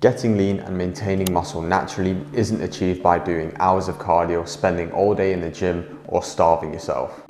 Getting lean and maintaining muscle naturally isn't achieved by doing hours of cardio, spending all day in the gym, or starving yourself.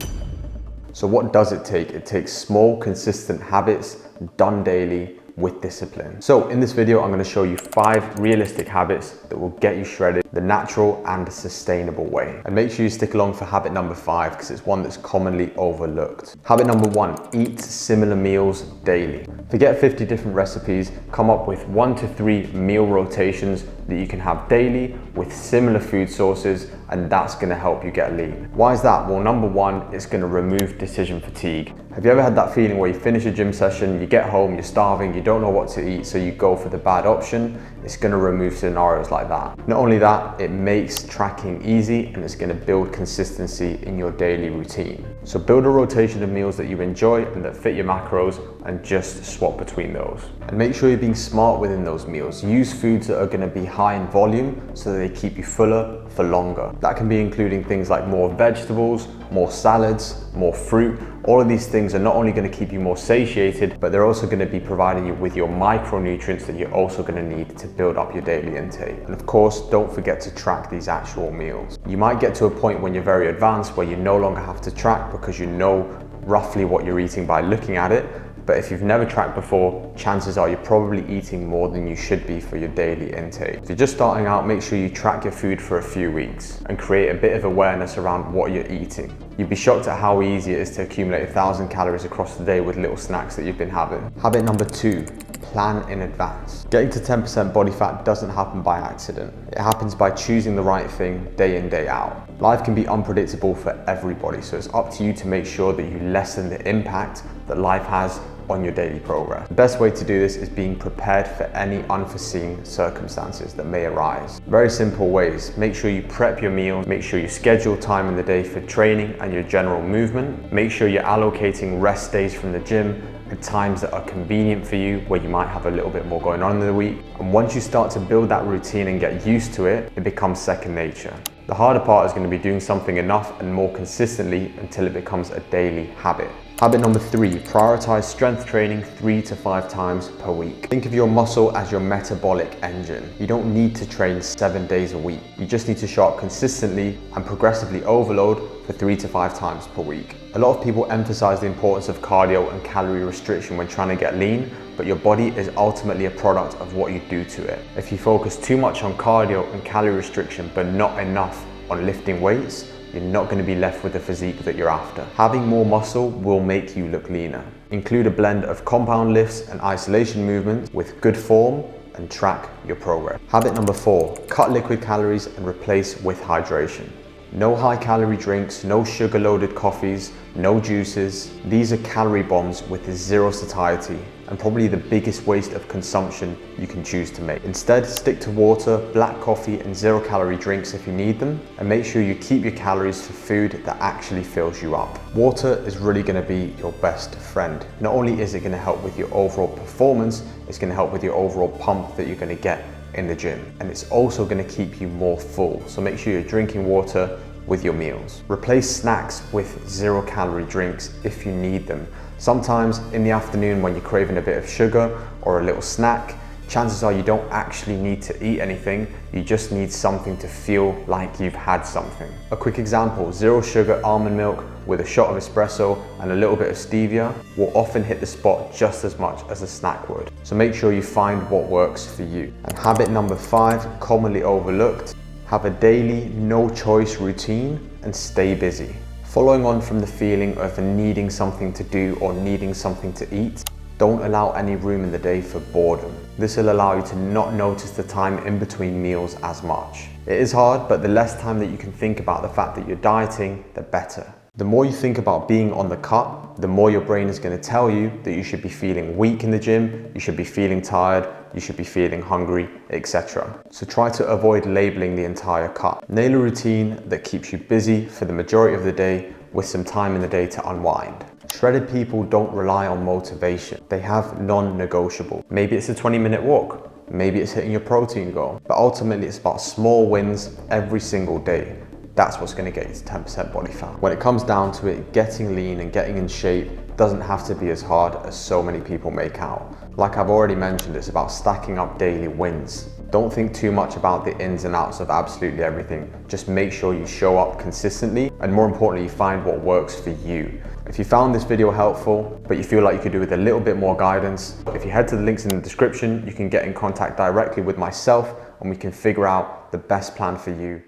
So what does it take? It takes small, consistent habits done daily with discipline. So in this video, I'm going to show you 5 realistic habits that will get you shredded the natural and sustainable way. And make sure you stick along for habit number 5 because it's one that's commonly overlooked. Habit number 1, eat similar meals daily. Forget 50 different recipes, come up with 1 to 3 meal rotations that you can have daily with similar food sources, and that's going to help you get lean. Why is that? Well, number 1, it's going to remove decision fatigue. Have you ever had that feeling where you finish a gym session, you get home, you're starving, you don't know what to eat, so you go for the bad option? It's going to remove scenarios like that. Not only that, it makes tracking easy and it's going to build consistency in your daily routine. So build a rotation of meals that you enjoy and that fit your macros and just swap between those. And make sure you're being smart within those meals. Use foods that are going to be high in volume so that they keep you fuller for longer. That can be including things like more vegetables, more salads, more fruit. All of these things are not only going to keep you more satiated, but they're also going to be providing you with your micronutrients that you're also going to need to build up your daily intake. And of course, don't forget to track these actual meals. You might get to a point when you're very advanced where you no longer have to track because you know roughly what you're eating by looking at it. But if you've never tracked before, chances are you're probably eating more than you should be for your daily intake. If you're just starting out, make sure you track your food for a few weeks and create a bit of awareness around what you're eating. You'd be shocked at how easy it is to accumulate 1,000 calories across the day with little snacks that you've been having. Habit number 2, plan in advance. Getting to 10% body fat doesn't happen by accident. It happens by choosing the right thing day in, day out. Life can be unpredictable for everybody, so it's up to you to make sure that you lessen the impact that life has on your daily progress. The best way to do this is being prepared for any unforeseen circumstances that may arise. Very simple ways. Make sure you prep your meals, make sure you schedule time in the day for training and your general movement. Make sure you're allocating rest days from the gym at times that are convenient for you, where you might have a little bit more going on in the week. And once you start to build that routine and get used to it, it becomes second nature. The harder part is going to be doing something enough and more consistently until it becomes a daily habit. Habit number 3, prioritize strength training 3 to 5 times per week. Think of your muscle as your metabolic engine. You don't need to train 7 days a week. You just need to show up consistently and progressively overload for 3 to 5 times per week. A lot of people emphasize the importance of cardio and calorie restriction when trying to get lean, but your body is ultimately a product of what you do to it. If you focus too much on cardio and calorie restriction, but not enough on lifting weights, you're not going to be left with the physique that you're after. Having more muscle will make you look leaner. Include a blend of compound lifts and isolation movements with good form and track your progress. Habit number 4, cut liquid calories and replace with hydration. No high calorie drinks, no sugar loaded coffees, no juices. These are calorie bombs with zero satiety and probably the biggest waste of consumption you can choose to make. Instead, stick to water, black coffee and 0 calorie drinks if you need them, and make sure you keep your calories for food that actually fills you up. Water is really going to be your best friend. Not only is it going to help with your overall performance, it's going to help with your overall pump that you're going to get in the gym, and it's also going to keep you more full. So make sure you're drinking water with your meals. Replace snacks with 0 calorie drinks if you need them. Sometimes in the afternoon when you're craving a bit of sugar or a little snack, chances are you don't actually need to eat anything, you just need something to feel like you've had something. A quick example, 0 sugar almond milk with a shot of espresso and a little bit of stevia will often hit the spot just as much as a snack would. So make sure you find what works for you. And habit number 5, commonly overlooked, have a daily no choice routine and stay busy. Following on from the feeling of needing something to do or needing something to eat, don't allow any room in the day for boredom. This will allow you to not notice the time in between meals as much. It is hard, but the less time that you can think about the fact that you're dieting, the better. The more you think about being on the cut, the more your brain is going to tell you that you should be feeling weak in the gym, you should be feeling tired, you should be feeling hungry, etc. So try to avoid labeling the entire cut. Nail a routine that keeps you busy for the majority of the day with some time in the day to unwind. Shredded people don't rely on motivation. They have non-negotiable. Maybe it's a 20-minute walk. Maybe it's hitting your protein goal. But ultimately it's about small wins every single day. That's what's going to get you to 10% body fat. When it comes down to it, getting lean and getting in shape doesn't have to be as hard as so many people make out. Like I've already mentioned, it's about stacking up daily wins. Don't think too much about the ins and outs of absolutely everything. Just make sure you show up consistently, and more importantly, find what works for you. If you found this video helpful, but you feel like you could do with a little bit more guidance, if you head to the links in the description, you can get in contact directly with myself and we can figure out the best plan for you